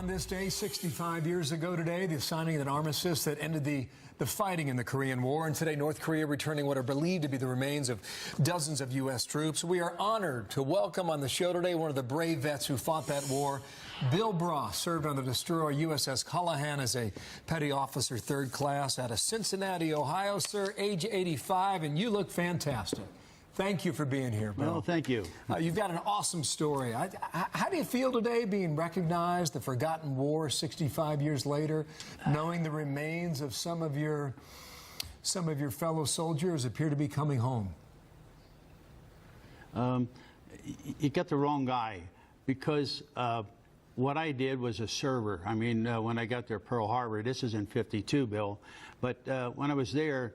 On this day, 65 years ago today, the signing of an armistice that ended the fighting in the Korean War. And today, North Korea returning what are believed to be the remains of dozens of U.S. troops. We are honored to welcome on the show today one of the brave vets who fought that war. Bill Braw served on the destroyer USS Callahan as a petty officer, 3rd class, out of Cincinnati, Ohio, sir, age 85, and you look fantastic. Thank you for being here, Bill. Well, thank you. You've got an awesome story. How do you feel today being recognized, the forgotten war 65 years later, knowing the remains of some of your fellow soldiers appear to be coming home? You got the wrong guy, because what I did was a server. I mean, when I got there at Pearl Harbor, this is in '52, Bill, but when I was there,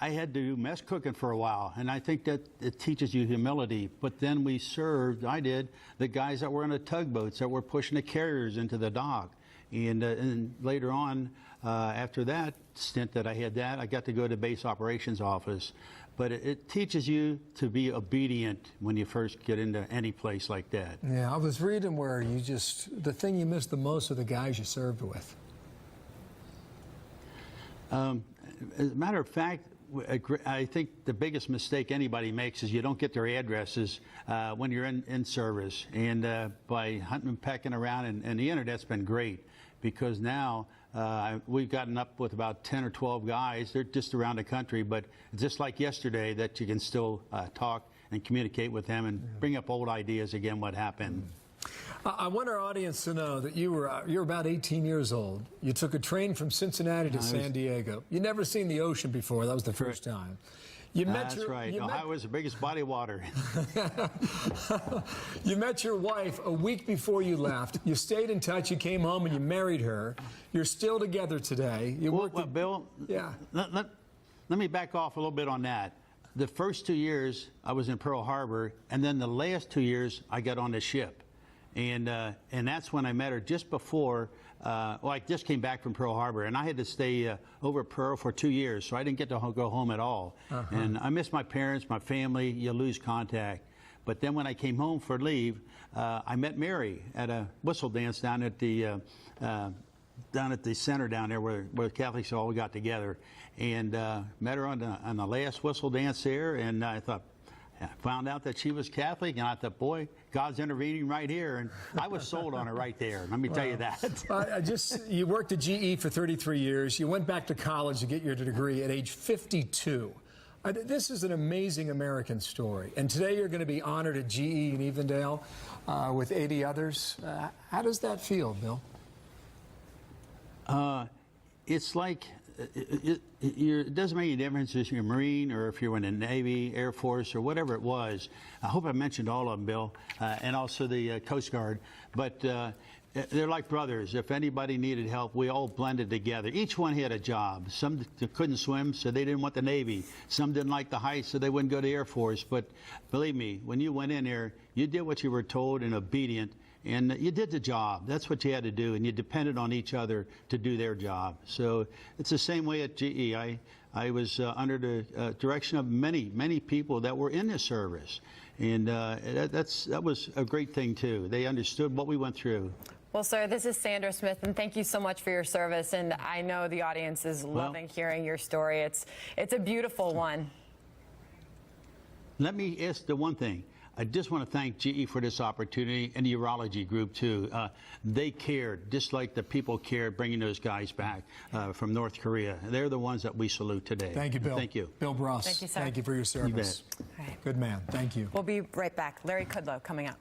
I had to do mess cooking for a while, and I think that it teaches you humility. But then we served, I did, the guys that were in the tugboats that were pushing the carriers into the dock. And later on, after that stint that I had I got to go to base operations office. But it teaches you to be obedient when you first get into any place like that. Yeah, I was reading where the thing you missed the most are the guys you served with. As a matter of fact, I think the biggest mistake anybody makes is you don't get their addresses when you're in service. And by hunting and pecking around, and the internet's been great, because now we've gotten up with about 10 or 12 guys. They're just around the country, but just like yesterday, that you can still talk and communicate with them and bring up old ideas again, what happened. I want our audience to know that you're about 18 years old. You took a train from Cincinnati to San Diego. You'd never seen the ocean before. That was the first time. That's right. Ohio was the biggest body of water. You met your wife a week before you left. You stayed in touch. You came home and you married her. You're still together today. Bill, yeah. Let me back off a little bit on that. The first 2 years I was in Pearl Harbor, and then the last 2 years I got on the ship. And that's when I met her, just before, I just came back from Pearl Harbor, and I had to stay over at Pearl for 2 years, so I didn't get to go home at all. And I miss my parents, my family. You lose contact. But then when I came home for leave, I met Mary at a whistle dance down at the center down there where the Catholics all got together, and met her on the last whistle dance there, and I found out that she was Catholic, and I thought, boy, God's intervening right here, and I was sold on her right there. Let me tell you that. You worked at GE for 33 years. You went back to college to get your degree at age 52. This is an amazing American story, and today you're going to be honored at GE in Evendale with 80 others. How does that feel, Bill? It's like it doesn't make any difference if you're a Marine or if you're in the Navy, Air Force, or whatever it was. I hope I mentioned all of them, Bill, and also the Coast Guard. But they're like brothers. If anybody needed help, we all blended together. Each one had a job. Some couldn't swim, so they didn't want the Navy. Some didn't like the heights, so they wouldn't go to the Air Force. But believe me, when you went in there, you did what you were told and obedient. And you did the job. That's what you had to do, and you depended on each other to do their job. So it's the same way at GE. I was under the direction of many, many people that were in the service, and that was a great thing too. They understood what we went through. Well, sir, this is Sandra Smith, and thank you so much for your service. And I know the audience is loving hearing your story. It's a beautiful one. Let me ask the one thing. I just want to thank GE for this opportunity, and the urology group, too. They cared, just like the people cared bringing those guys back from North Korea. They're the ones that we salute today. Thank you, Bill. Thank you. Bill Braw. Thank you, sir. Thank you for your service. You bet. All right. Good man. Thank you. We'll be right back. Larry Kudlow coming up.